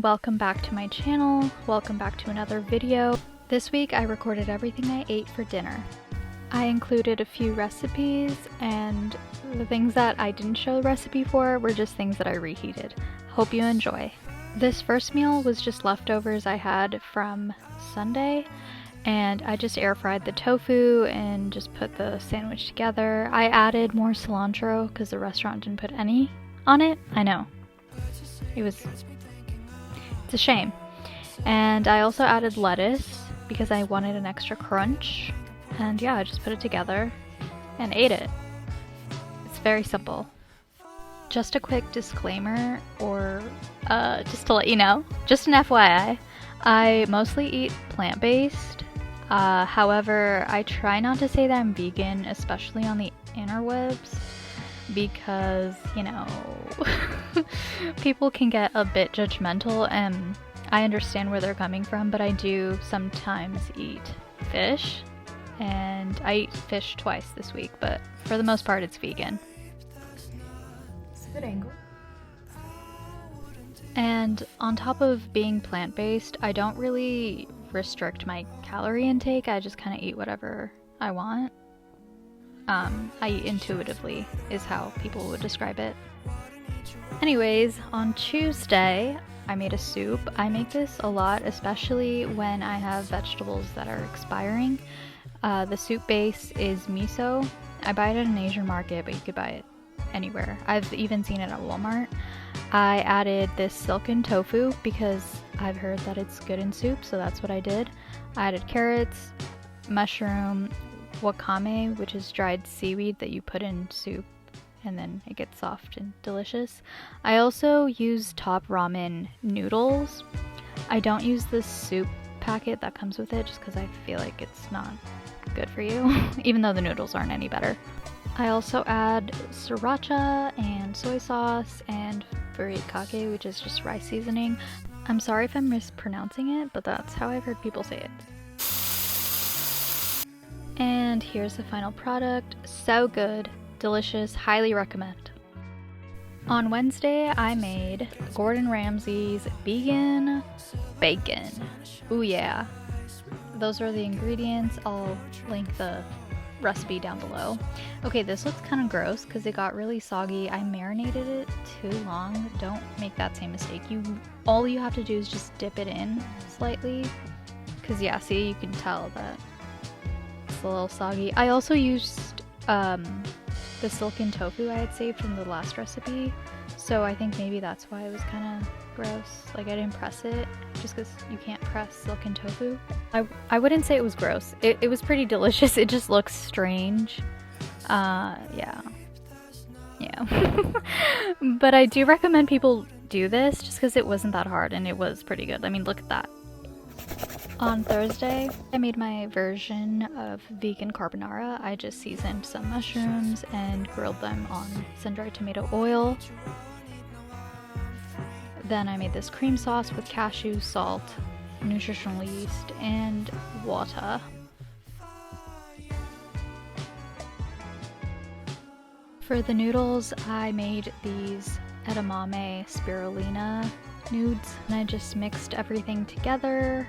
and welcome back to my channel. Welcome back to another video. This week I recorded everything I ate for dinner. I included a few recipes, and the things that I didn't show a recipe for were just things that I reheated. Hope you enjoy. This first meal was just leftovers I had from Sunday, and I just air fried the tofu and just put the sandwich together. I added more cilantro because the restaurant didn't put any on it. I know. It's a shame. And I also added lettuce because I wanted an extra crunch. And yeah, I just put it together and ate it. It's very simple. Just a quick disclaimer, or just to let you know, just an FYI, I mostly eat plant-based. However, I try not to say that I'm vegan, especially on the interwebs, because, you know, people can get a bit judgmental, and I understand where they're coming from, but I do sometimes eat fish, and I eat fish twice this week, but for the most part it's vegan. Good angle. And on top of being plant-based, I don't really restrict my calorie intake. I just kind of eat whatever I want. I eat intuitively is how people would describe it. Anyways, on Tuesday I made a soup. I make this a lot, especially when I have vegetables that are expiring. The soup base is miso. I buy it at an Asian market, but you could buy it anywhere. I've even seen it at Walmart. I added this silken tofu because I've heard that it's good in soup, so that's what I did. I added carrots, mushroom, wakame, which is dried seaweed that you put in soup and then it gets soft and delicious. I also use top ramen noodles. I don't use the soup packet that comes with it just because I feel like it's not good for you, even though the noodles aren't any better. I also add sriracha and soy sauce and furikake, which is just rice seasoning. I'm sorry if I'm mispronouncing it, but that's how I've heard people say it. And here's the final product. So good, delicious, highly recommend. On Wednesday, I made Gordon Ramsay's vegan bacon. Ooh yeah. Those are the ingredients. I'll link the recipe down below. Okay, this looks kind of gross because it got really soggy. I marinated it too long. Don't make that same mistake. All you have to do is just dip it in slightly, because yeah, see, you can tell that it's a little soggy. I also used the silken tofu I had saved from the last recipe, so I think maybe that's why it was kind of gross. Like, I didn't press it just because you can't press silken tofu. I wouldn't say it was gross. It was pretty delicious. It just looks strange. Yeah. But I do recommend people do this just because it wasn't that hard and it was pretty good. I mean, look at that. On Thursday, I made my version of vegan carbonara. I just seasoned some mushrooms and grilled them on sun-dried tomato oil. Then I made this cream sauce with cashew, salt, nutritional yeast, and water. For the noodles, I made these edamame spirulina nudes, and I just mixed everything together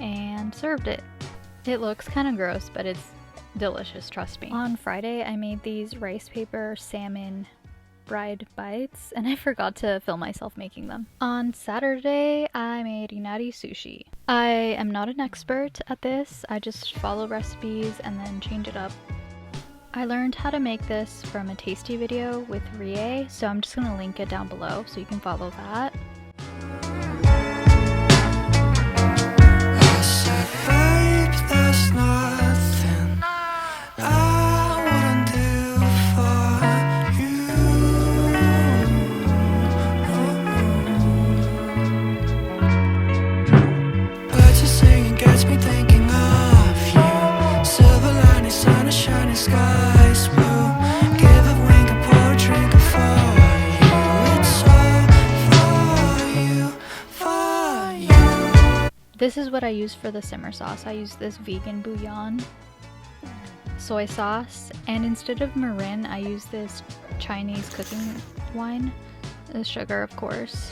and served it. It looks kind of gross, but it's delicious, trust me. On Friday, I made these Ricepaper salmon fried bites, and I forgot to film myself making them. On Saturday, I made Inarizushi. I am not an expert at this. I just follow recipes and then change it up. I learned how to make this from a tasty video with Rie, so I'm just gonna link it down below so you can follow that. This is what I use for the simmer sauce. I use this vegan bouillon soy sauce, and instead of mirin, I use this Chinese cooking wine, the sugar, of course.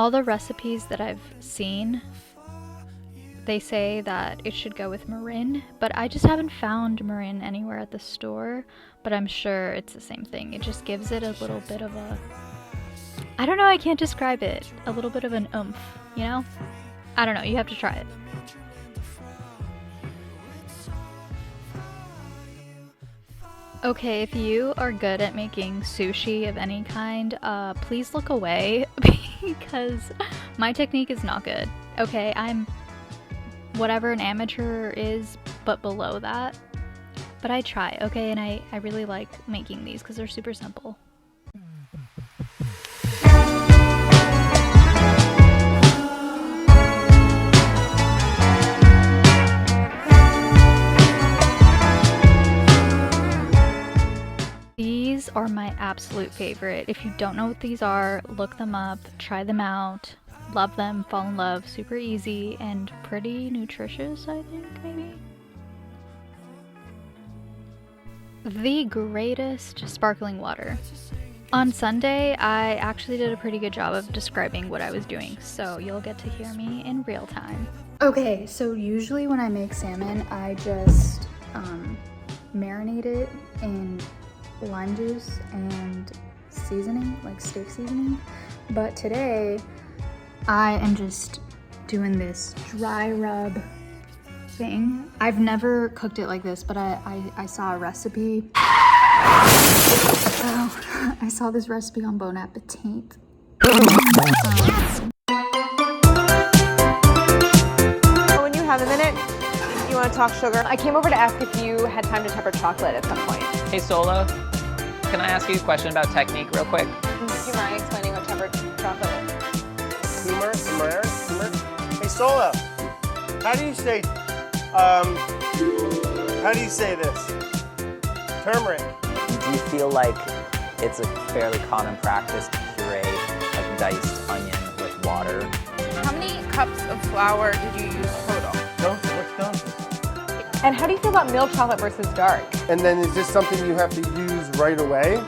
All the recipes that I've seen, they say that it should go with mirin, but I just haven't found mirin anywhere at the store, but I'm sure it's the same thing. It just gives it a little bit of a, I don't know, I can't describe it, a little bit of an oomph, you know? I don't know, you have to try it. Okay, if you are good at making sushi of any kind, please look away because my technique is not good. Okay, I'm whatever an amateur is, but below that. But I try, okay, and I really like making these because they're super simple. These are my absolute favorite. If you don't know what these are, look them up, try them out, love them, fall in love, super easy and pretty nutritious, I think, maybe. The greatest sparkling water. On Sunday, I actually did a pretty good job of describing what I was doing, so you'll get to hear me in real time. Okay, so usually when I make salmon, I just marinate it in lime juice and seasoning, like steak seasoning. But today, I am just doing this dry rub thing. I've never cooked it like this, but I saw a recipe. Oh, I saw this recipe on Bon Appetit. When you have a minute, you want to talk sugar? I came over to ask if you had time to temper chocolate at some point. Hey Sola, can I ask you a question about technique real quick? Do you mind explaining what tempered chocolate is? Turmeric? Hey Sola, how do you say this? Turmeric. Do you feel like it's a fairly common practice to puree like diced onion with water? How many cups of flour did you use total? What's done? And how do you feel about milk chocolate versus dark? And then is this something you have to use right away?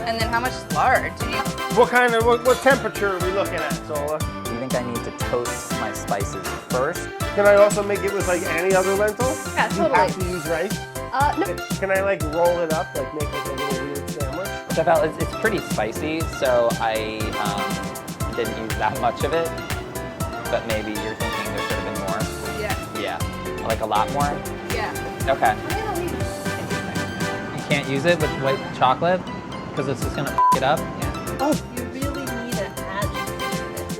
And then how much flour do you? What temperature are we looking at, Sola? Do you think I need to toast my spices first? Can I also make it with like any other lentil? Yeah, Do totally. you have to use rice? No. Can I like roll it up, like make like a little weird sandwich? Which I felt it's pretty spicy, so I didn't use that much of it. But maybe you're thinking there should have been more? Yeah. Yeah. Like a lot more? Yeah. Okay. You can't use it with white chocolate because it's just gonna f it up? Yeah. Oh. You really need to add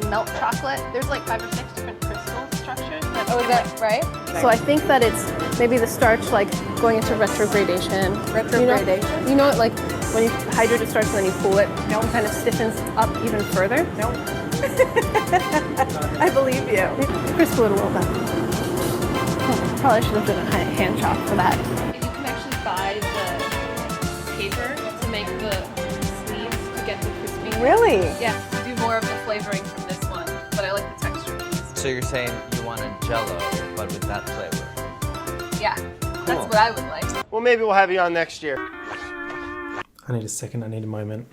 milk chocolate. There's like 5 or 6 different crystal structures. Oh, is that right? So I think that it's maybe the starch like going into retrogradation. Retrogradation? You know like when you hydrate the starch and then you cool it, it kind of stiffens up even further. Nope. I believe you. Crisp it a little bit. Probably should have done a hand chop for that. You can actually buy the paper to make the sleeves to get the crispy. Really? Yeah, do more of the flavoring from this one, but I like the texture. So you're saying you want a Jello, but with that flavor? Yeah, that's what I would like. Well, maybe we'll have you on next year. I need a second, I need a moment.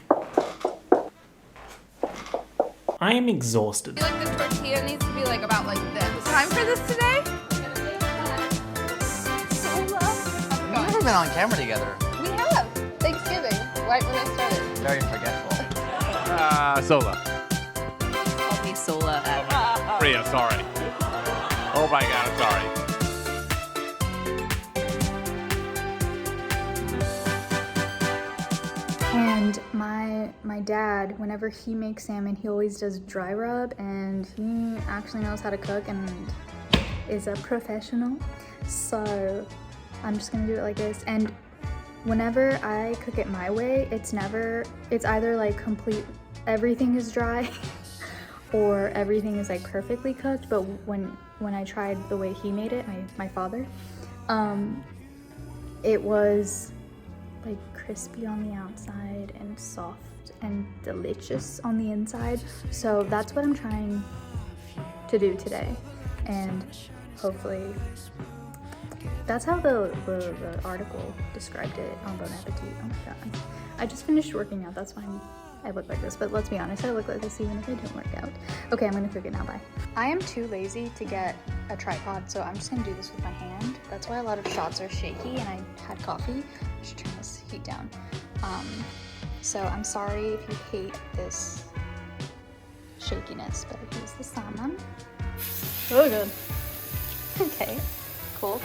I am exhausted. I feel like the tortilla needs to be like about like this. Time for this today? We've never been on camera together. We have. Thanksgiving, right when I started. Very forgetful. Sola. Call me Sola. Rhea, sorry. Oh my God, I'm sorry. And my dad, whenever he makes salmon, he always does dry rub, and he actually knows how to cook and is a professional. So I'm just gonna do it like this. And whenever I cook it my way, it's either like everything is dry or everything is like perfectly cooked. But when I tried the way he made it, my father, it was like crispy on the outside and soft and delicious on the inside. So that's what I'm trying to do today, and hopefully that's how the article described it on Bon Appetit. Oh my god, I just finished working out, that's why I'm I look like this, but let's be honest, I look like this even if I don't work out. Okay, I'm gonna cook it now, bye. I am too lazy to get a tripod, so I'm just gonna do this with my hand. That's why a lot of shots are shaky, and I had coffee. I should turn this heat down. So I'm sorry if you hate this shakiness, but here's the salmon. Really good. Okay, cool.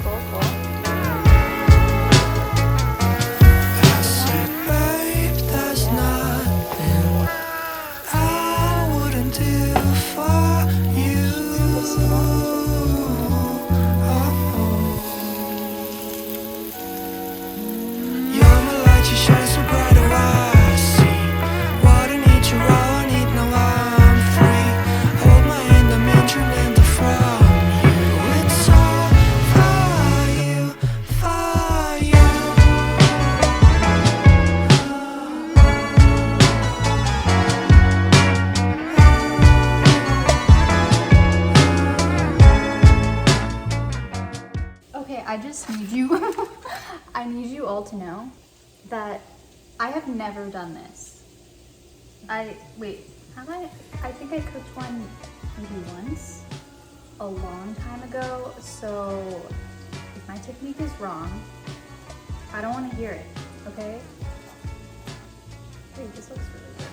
I just need you, I need you all to know that I have never done this. Wait, have I? I think I cooked one maybe once, a long time ago, so if my technique is wrong, I don't want to hear it, okay? Wait, this looks really good.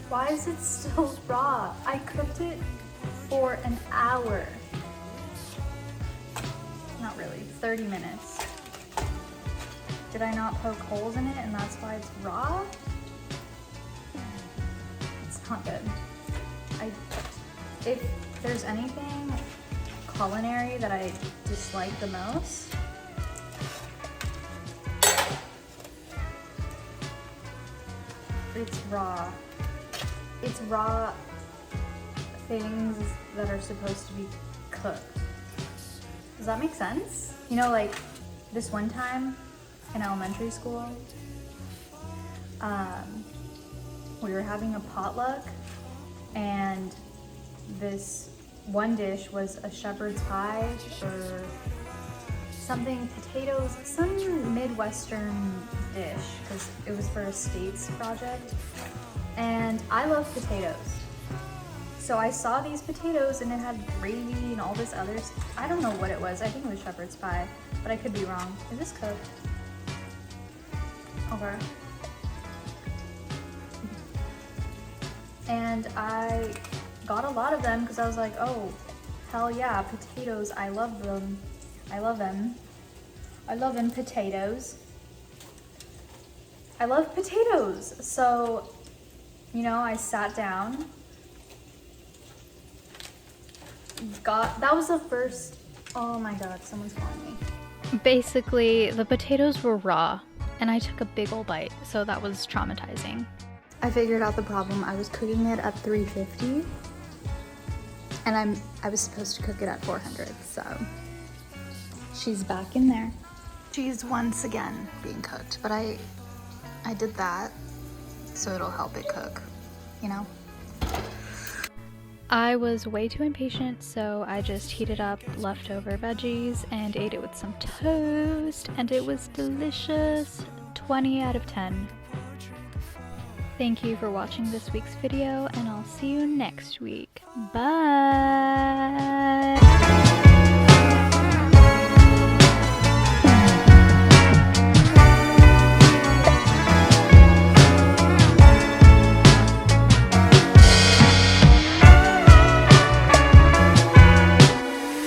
Why is it still raw? I cooked it for an hour. Not really, 30 minutes. Did I not poke holes in it and that's why it's raw? It's not good. If there's anything culinary that I dislike the most, it's raw. It's raw things that are supposed to be cooked. Does that make sense? You know, like this one time in elementary school, we were having a potluck and this one dish was a shepherd's pie or something, potatoes, some Midwestern dish, because it was for a states project. And I love potatoes. So I saw these potatoes and it had gravy and all this other stuff. I don't know what it was. I think it was shepherd's pie, but I could be wrong. Is this cooked? Okay. And I got a lot of them because I was like, oh, hell yeah, potatoes, I love them. I love them. I love them potatoes. I love potatoes. So, you know, I sat down, that was the first, oh my god, someone's calling me. Basically, the potatoes were raw, and I took a big ol' bite, so that was traumatizing. I figured out the problem. I was cooking it at 350, and I was supposed to cook it at 400, so she's back in there. She's once again being cooked, but I did that so it'll help it cook, you know? I was way too impatient, so I just heated up leftover veggies and ate it with some toast, and it was delicious. 20 out of 10. Thank you for watching this week's video, and I'll see you next week. Bye!